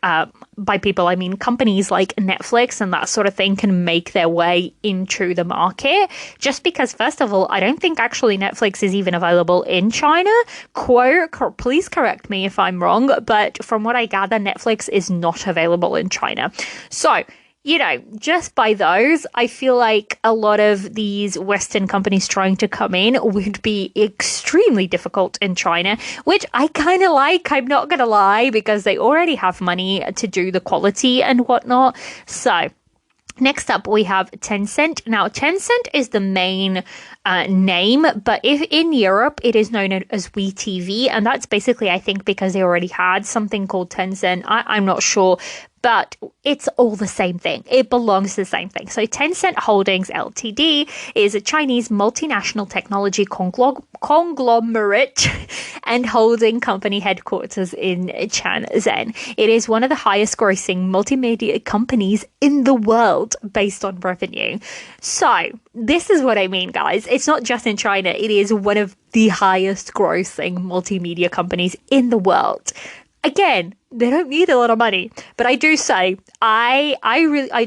by people I mean companies like Netflix and that sort of thing can make their way into the market, just because first of all, I don't think actually Netflix is even available in China. Please correct me if I'm wrong, but from what I gather, Netflix is not available in China. So just by those, I feel like a lot of these Western companies trying to come in would be extremely difficult in China, which I kind of like, I'm not going to lie, because they already have money to do the quality and whatnot. So next up, we have Tencent. Now, Tencent is the main name, but if in Europe, it is known as WeTV, and that's basically, I think, because they already had something called Tencent. I'm not sure, but it's all the same thing. It belongs to the same thing. So Tencent Holdings Ltd. is a Chinese multinational technology conglomerate and holding company headquarters in Shenzhen. It is one of the highest grossing multimedia companies in the world based on revenue. So this is what I mean, guys. It's not just in China. It is one of the highest grossing multimedia companies in the world. Again, they don't need a lot of money, but I do say I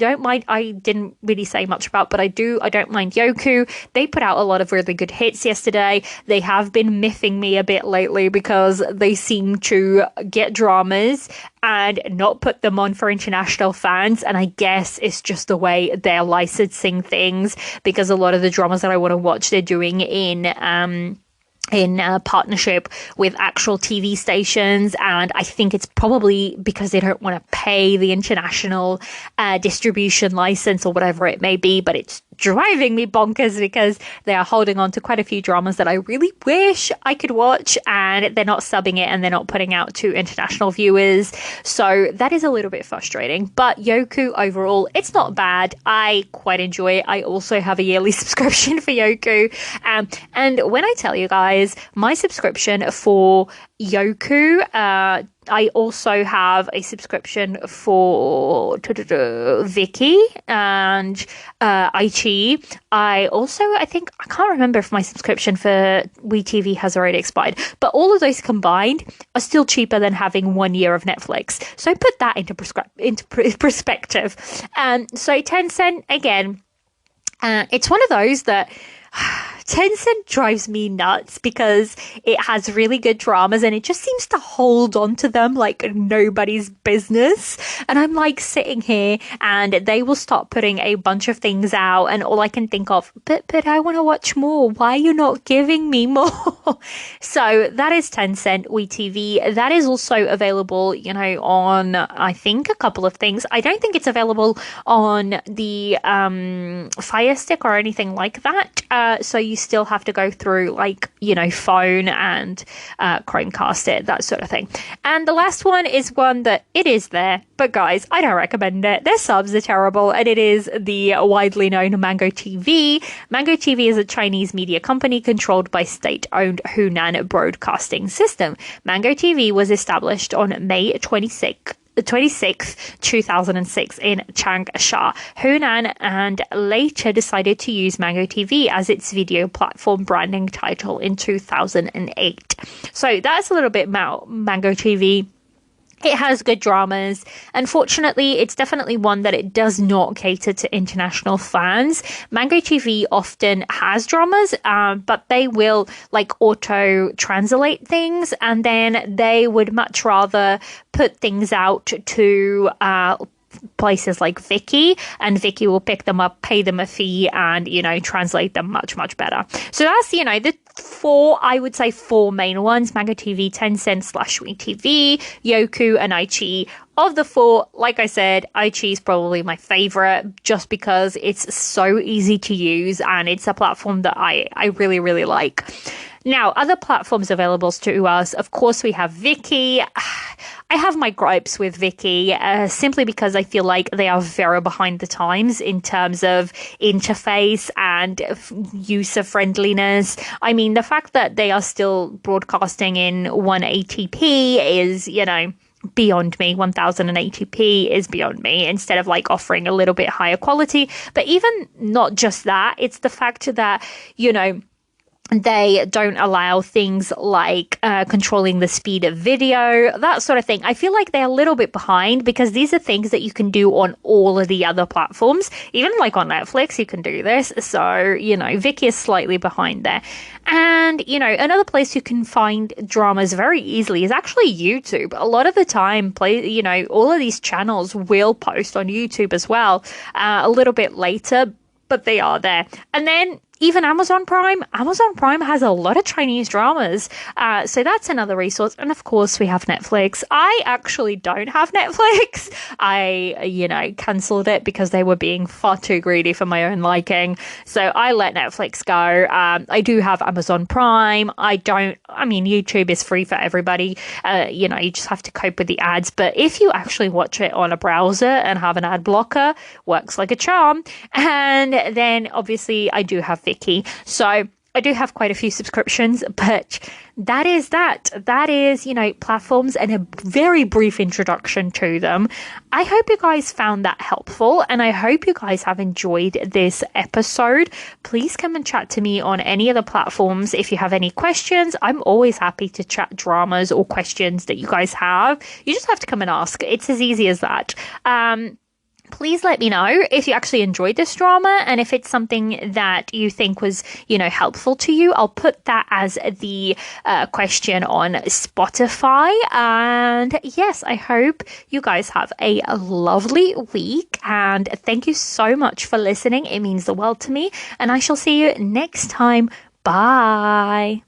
don't mind. I didn't really say much about, but I don't mind Yoku. They put out a lot of really good hits yesterday. They have been miffing me a bit lately because they seem to get dramas and not put them on for international fans. And I guess it's just the way they're licensing things, because a lot of the dramas that I want to watch, they're doing in partnership with actual TV stations, and I think it's probably because they don't want to pay the international distribution license or whatever it may be, but it's driving me bonkers because they are holding on to quite a few dramas that I really wish I could watch, and they're not subbing it and they're not putting out to international viewers. So that is a little bit frustrating. But Yoku overall, it's not bad. I quite enjoy it. I also have a yearly subscription for Yoku. And when I tell you guys, my subscription for Yoku, I also have a subscription for Viki and Aichi. I can't remember if my subscription for WeTV has already expired, but all of those combined are still cheaper than having 1 year of Netflix. So put that into perspective. So Tencent, again, it's one of those that Tencent drives me nuts because it has really good dramas and it just seems to hold on to them like nobody's business. And I'm like sitting here and they will start putting a bunch of things out and all I can think of, but I want to watch more. Why are you not giving me more? So that is Tencent WeTV. That is also available, on, I think, a couple of things. I don't think it's available on the Fire Stick or anything like that. So you still have to go through phone and Chromecast it, that sort of thing. And the last one is one that it is there, but guys, I don't recommend it. Their subs are terrible, and it is the widely known Mango TV. Mango TV is a Chinese media company controlled by state-owned Hunan Broadcasting System. Mango TV was established on May 26th, 2006 in Changsha, Hunan, and later decided to use Mango TV as its video platform branding title in 2008. So that's a little bit about Mango TV. It has good dramas. Unfortunately, it's definitely one that it does not cater to international fans. Mango TV often has dramas, but they will auto translate things, and then they would much rather put things out to places like Viki, and Viki will pick them up, pay them a fee, and translate them much better. So that's the four main ones: Mango TV, Tencent / WeTV, Yoku, and Aichi. Of the four, like I said, Aichi is probably my favorite just because it's so easy to use and it's a platform that I really like. Now, other platforms available to us, of course, we have Viki. I have my gripes with Viki simply because I feel like they are very behind the times in terms of interface and user friendliness. I mean, the fact that they are still broadcasting in 180p is, beyond me. 1080p is beyond me, instead of offering a little bit higher quality. But even not just that, it's the fact that, they don't allow things like controlling the speed of video, that sort of thing. I feel like they're a little bit behind because these are things that you can do on all of the other platforms. Even on Netflix, you can do this. So, Viki is slightly behind there. And, another place you can find dramas very easily is actually YouTube. A lot of the time, all of these channels will post on YouTube as well, a little bit later, but they are there. And then even Amazon Prime has a lot of Chinese dramas. So that's another resource. And of course, we have Netflix. I actually don't have Netflix. I cancelled it because they were being far too greedy for my own liking. So I let Netflix go. I do have Amazon Prime. YouTube is free for everybody. You just have to cope with the ads. But if you actually watch it on a browser and have an ad blocker, works like a charm. And then obviously I do have Viki. So I do have quite a few subscriptions, but that is that. That is, platforms and a very brief introduction to them. I hope you guys found that helpful, and I hope you guys have enjoyed this episode. Please come and chat to me on any of the platforms if you have any questions. I'm always happy to chat dramas or questions that you guys have. You just have to come and ask. It's as easy as that. Please let me know if you actually enjoyed this drama and if it's something that you think was, helpful to you. I'll put that as the question on Spotify. And yes, I hope you guys have a lovely week. And thank you so much for listening. It means the world to me. And I shall see you next time. Bye.